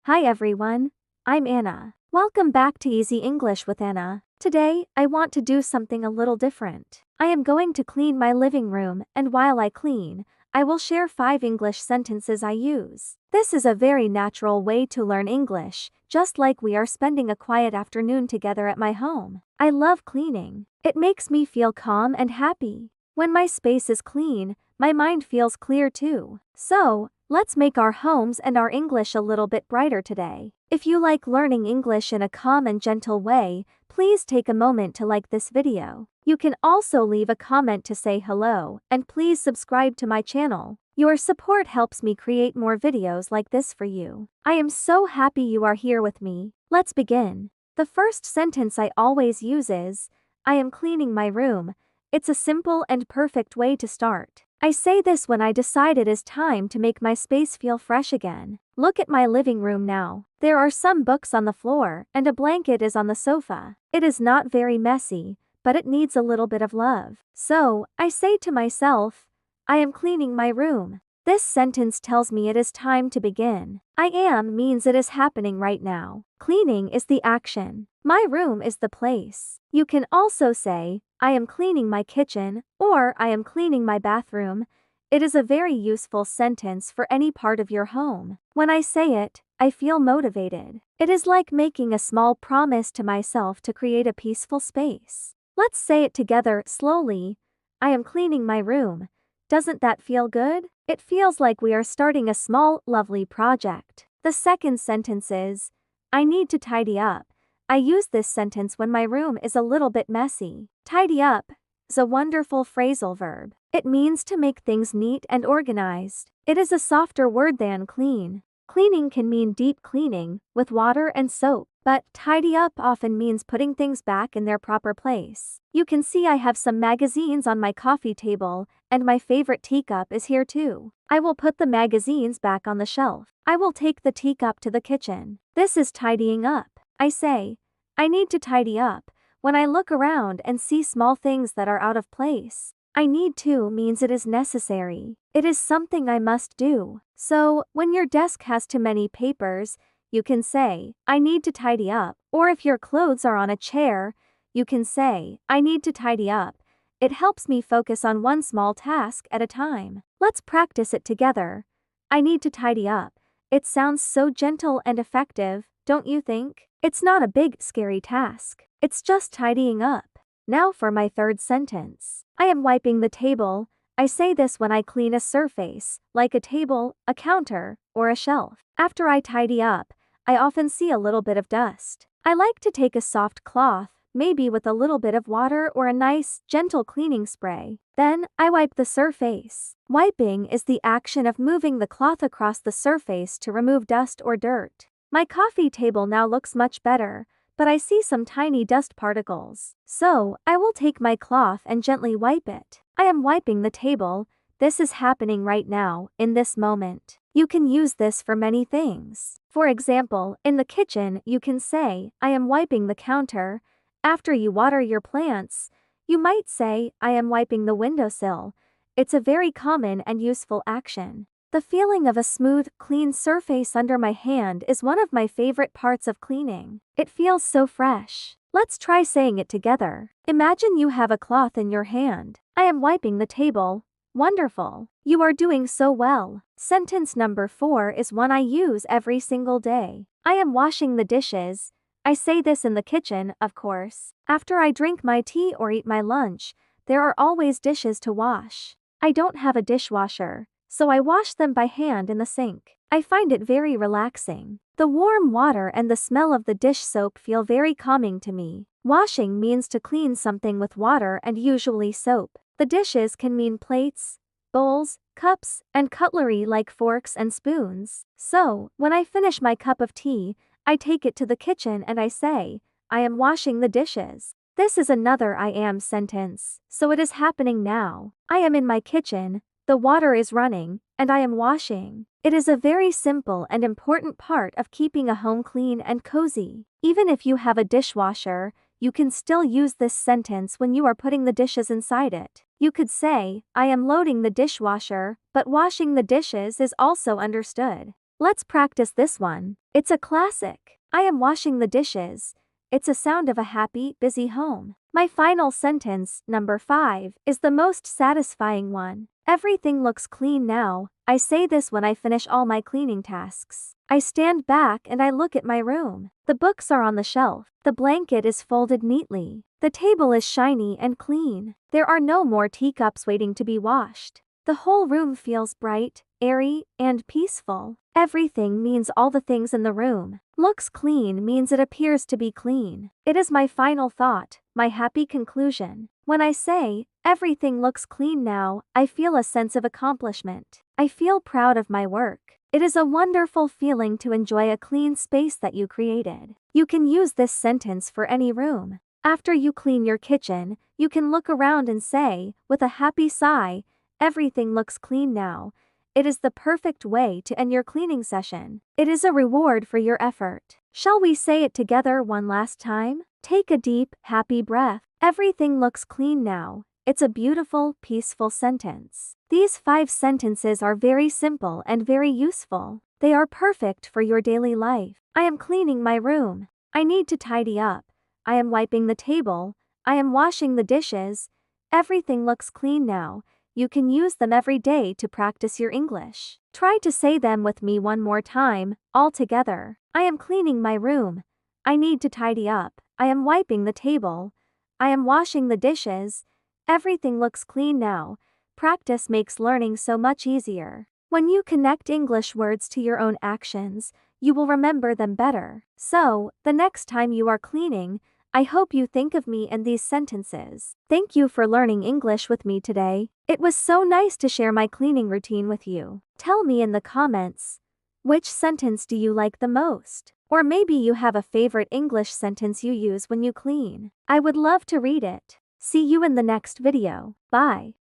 Hi everyone, I'm Anna. Welcome back to Easy English with Anna. Today, I want to do something a little different. I am going to clean my living room, and while I clean, I will share 5 English sentences I use. This is a very natural way to learn English, just like we are spending a quiet afternoon together at my home. I love cleaning. It makes me feel calm and happy. When my space is clean, my mind feels clear too. So, let's make our homes and our English a little bit brighter today. If you like learning English in a calm and gentle way, please take a moment to like this video. You can also leave a comment to say hello, and please subscribe to my channel. Your support helps me create more videos like this for you. I am so happy you are here with me. Let's begin. The first sentence I always use is, I am cleaning my room. It's a simple and perfect way to start. I say this when I decide it is time to make my space feel fresh again. Look at my living room now. There are some books on the floor, and a blanket is on the sofa. It is not very messy, but it needs a little bit of love. So, I say to myself, I am cleaning my room. This sentence tells me it is time to begin. I am means it is happening right now. Cleaning is the action. My room is the place. You can also say, I am cleaning my kitchen, or I am cleaning my bathroom. It is a very useful sentence for any part of your home. When I say it, I feel motivated. It is like making a small promise to myself to create a peaceful space. Let's say it together slowly. I am cleaning my room. Doesn't that feel good? It feels like we are starting a small, lovely project. The second sentence is, I need to tidy up. I use this sentence when my room is a little bit messy. Tidy up is a wonderful phrasal verb. It means to make things neat and organized. It is a softer word than clean. Cleaning can mean deep cleaning, with water and soap, but tidy up often means putting things back in their proper place. You can see I have some magazines on my coffee table, and my favorite teacup is here too. I will put the magazines back on the shelf. I will take the teacup to the kitchen. This is tidying up. I say, I need to tidy up, when I look around and see small things that are out of place. I need to means it is necessary. It is something I must do. So, when your desk has too many papers, you can say, I need to tidy up. Or if your clothes are on a chair, you can say, I need to tidy up. It helps me focus on one small task at a time. Let's practice it together. I need to tidy up. It sounds so gentle and effective, don't you think? It's not a big, scary task. It's just tidying up. Now for my third sentence. I am wiping the table. I say this when I clean a surface, like a table, a counter, or a shelf. After I tidy up, I often see a little bit of dust. I like to take a soft cloth, maybe with a little bit of water or a nice, gentle cleaning spray. Then, I wipe the surface. Wiping is the action of moving the cloth across the surface to remove dust or dirt. My coffee table now looks much better, but I see some tiny dust particles. So, I will take my cloth and gently wipe it. I am wiping the table. This is happening right now, in this moment. You can use this for many things. For example, in the kitchen, you can say, I am wiping the counter. After you water your plants, you might say, I am wiping the windowsill. It's a very common and useful action. The feeling of a smooth, clean surface under my hand is one of my favorite parts of cleaning. It feels so fresh. Let's try saying it together. Imagine you have a cloth in your hand. I am wiping the table. Wonderful. You are doing so well. Sentence number 4 is one I use every single day. I am washing the dishes. I say this in the kitchen, of course. After I drink my tea or eat my lunch, there are always dishes to wash. I don't have a dishwasher, so I wash them by hand in the sink. I find it very relaxing. The warm water and the smell of the dish soap feel very calming to me. Washing means to clean something with water and usually soap. The dishes can mean plates, bowls, cups, and cutlery like forks and spoons. So, when I finish my cup of tea, I take it to the kitchen and I say, I am washing the dishes. This is another I am sentence, so it is happening now. I am in my kitchen. The water is running, and I am washing. It is a very simple and important part of keeping a home clean and cozy. Even if you have a dishwasher, you can still use this sentence when you are putting the dishes inside it. You could say, I am loading the dishwasher, but washing the dishes is also understood. Let's practice this one. It's a classic. I am washing the dishes. It's a sound of a happy, busy home. My final sentence, number 5, is the most satisfying one. Everything looks clean now. I say this when I finish all my cleaning tasks. I stand back and I look at my room. The books are on the shelf. The blanket is folded neatly. The table is shiny and clean. There are no more teacups waiting to be washed. The whole room feels bright, airy, and peaceful. Everything means all the things in the room. Looks clean means it appears to be clean. It is my final thought, my happy conclusion. When I say, everything looks clean now, I feel a sense of accomplishment. I feel proud of my work. It is a wonderful feeling to enjoy a clean space that you created. You can use this sentence for any room. After you clean your kitchen, you can look around and say, with a happy sigh, everything looks clean now. It is the perfect way to end your cleaning session. It is a reward for your effort. Shall we say it together one last time? Take a deep, happy breath. Everything looks clean now. It's a beautiful, peaceful sentence. These 5 sentences are very simple and very useful. They are perfect for your daily life. I am cleaning my room. I need to tidy up. I am wiping the table. I am washing the dishes. Everything looks clean now. You can use them every day to practice your English. Try to say them with me one more time, all together. I am cleaning my room. I need to tidy up. I am wiping the table. I am washing the dishes. Everything looks clean now. Practice makes learning so much easier. When you connect English words to your own actions, you will remember them better. So, the next time you are cleaning, I hope you think of me and these sentences. Thank you for learning English with me today. It was so nice to share my cleaning routine with you. Tell me in the comments, which sentence do you like the most? Or maybe you have a favorite English sentence you use when you clean. I would love to read it. See you in the next video. Bye.